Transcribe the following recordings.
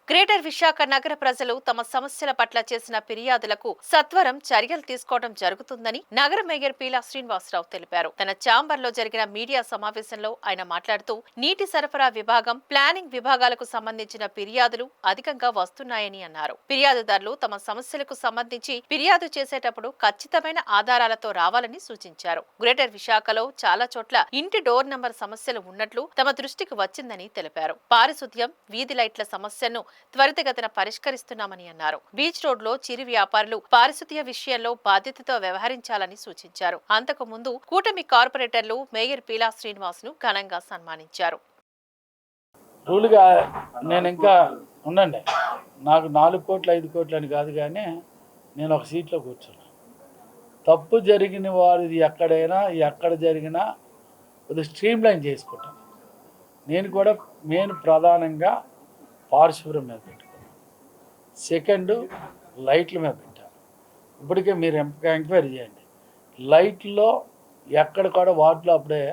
Greater Visakha నగర ప్రజలు తమ సమస్యల పట్ల చేసిన ఫిర్యాదులకు సత్వరం చర్యలు తీసుకోవడం జరుగుతుందని నగర మేయర్ పీలా శ్రీనివాసరావు తెలిపారు. తన ఛాంబర్ లో జరిగిన మీడియా సమావేశంలో ఆయన మాట్లాడుతూ నీటి సరఫరా విభాగం, ప్లానింగ్ విభాగాలకు సంబంధించిన ఫిర్యాదులు అధికంగా వస్తున్నాయని అన్నారు. ఫిర్యాదుదారులు తమ సమస్యలకు సంబంధించి ఫిర్యాదు చేసేటప్పుడు ఖచ్చితమైన ఆధారాలతో రావాలని సూచించారు. గ్రేటర్ విశాఖలో చాలా చోట్ల ఇంటి డోర్ నంబర్ సమస్యలు ఉన్నట్లు తమ దృష్టికి వచ్చిందని తెలిపారు. పారిశుద్ధ్యం, వీధి లైట్ల సమస్యను త్వరితగతిన పరిష్కరిస్తున్నామని అన్నారు. బీచ్ రోడ్ లో చిరు వ్యాపారులు పారిశుద్ధ్య విషయంలో బాధ్యతతో వ్యవహరించాలని సూచించారు. అంతకు ముందు కూటమి కార్పొరేటర్లు మేయర్ పీలా శ్రీనివాస్ ను ఘనంగా సన్మానించారు. నేను ఇంకా ఉండండి, నాకు 4 కోట్లు 5 కోట్లు అని కాదు, కానీ నేను ఒక సీట్లో కూర్చున్నాను. తప్పు జరిగిన వారిది ఎక్కడ జరిగినా అది స్ట్రీమ్ లైన్ చేసుకుంటాను. నేను కూడా ప్రధానంగా పారిశుభ్రం మీద పెట్టుకున్నాను. సెకండ్, లైట్ల మీద పెట్టాను. ఇప్పటికే మీరు ఎంక్వైరీ చేయండి. లైట్లో ఎక్కడ కూడా వాటిలో అప్పుడే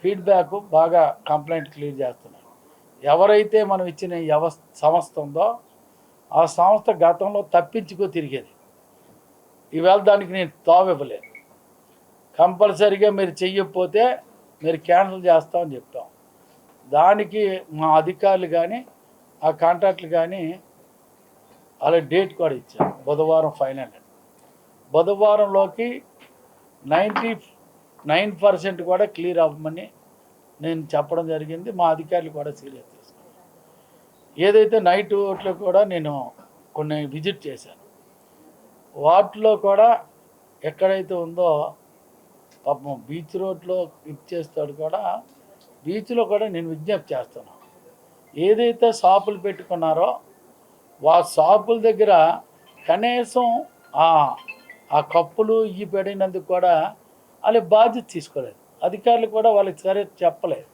ఫీడ్బ్యాక్ బాగా కంప్లైంట్ క్లియర్ చేస్తున్నారు. ఎవరైతే మనం ఇచ్చిన సంస్థ ఉందో ఆ సంస్థ గతంలో తప్పించుకో తిరిగేది. ఈవేళ దానికి నేను తావివ్వలేదు. కంపల్సరీగా మీరు చెయ్యకపోతే మీరు క్యాన్సిల్ చేస్తామని చెప్తాం. దానికి మా అధికారులు కానీ ఆ కాంట్రాక్ట్లు కానీ అలా డేట్ కూడా ఇచ్చారు. బుధవారం ఫైనల్. బుధవారంలోకి 99% కూడా క్లియర్ అవ్వమని నేను చెప్పడం జరిగింది. మా అధికారులు కూడా సీరియస్ తీసుకున్నారు. ఏదైతే నైట్ ఓట్లో కూడా నేను కొన్ని విజిట్ చేశాను. వాటిలో కూడా ఎక్కడైతే ఉందో పాపం బీచ్ రోడ్లో ఇచ్చేస్తాడు కూడా, బీచ్లో కూడా నేను విజ్ఞప్తి చేస్తున్నాను. ఏదైతే షాపులు పెట్టుకున్నారో ఆ షాపుల దగ్గర కనీసం ఆ కప్పులు ఇవి పెట్టినందుకు కూడా వాళ్ళ బాధ్యత తీసుకోలేదు. అధికారులు కూడా వాళ్ళకి సరే చెప్పలేదు.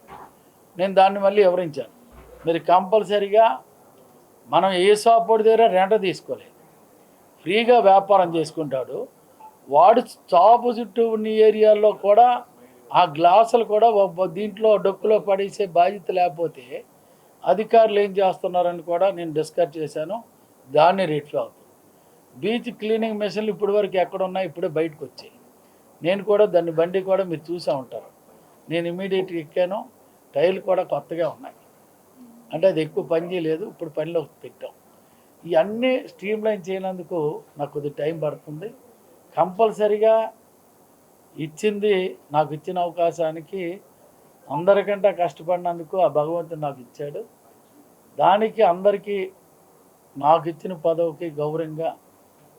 నేను దాన్ని మళ్ళీ వివరించాను. మీరు కంపల్సరీగా మనం ఏ షాపు దగ్గర రెంట్ తీసుకోలేదు, ఫ్రీగా వ్యాపారం చేసుకుంటాడు వాడు. షాపు చుట్టూ ఉన్న ఏరియాల్లో కూడా ఆ గ్లాసులు కూడా దీంట్లో డొక్కులో పడేసే బాధ్యత లేకపోతే అధికారులు ఏం చేస్తున్నారని కూడా నేను డిస్కస్ చేశాను. దాన్ని రెట్ఫై అవుతుంది. బీచ్ క్లీనింగ్ మెషిన్లు ఇప్పటి వరకు ఎక్కడ ఉన్నాయి, ఇప్పుడే బయటకు వచ్చాయి. నేను కూడా దాన్ని బండి కూడా మీరు చూసే ఉంటారు. నేను ఇమీడియట్గా ఎక్కాను. టైర్లు కూడా కొత్తగా ఉన్నాయి. అంటే అది ఎక్కువ పని చేయలేదు, ఇప్పుడు పనిలో పెట్టాం. ఇవన్నీ స్ట్రీమ్ లైన్ చేయనందుకు నాకు కొద్దిగా టైం పడుతుంది. కంపల్సరీగా నాకు ఇచ్చిన అవకాశానికి అందరికంటే కష్టపడినందుకు ఆ భగవంతుడు నాకు ఇచ్చాడు. దానికి అందరికీ నాకు ఇచ్చిన పదవికి గౌరవంగా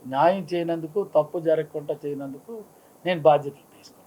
న్యాయం చేయనందుకు, తప్పు జరగకుండా చేయనందుకు నేను బాధ్యతలు తీసుకున్నాను.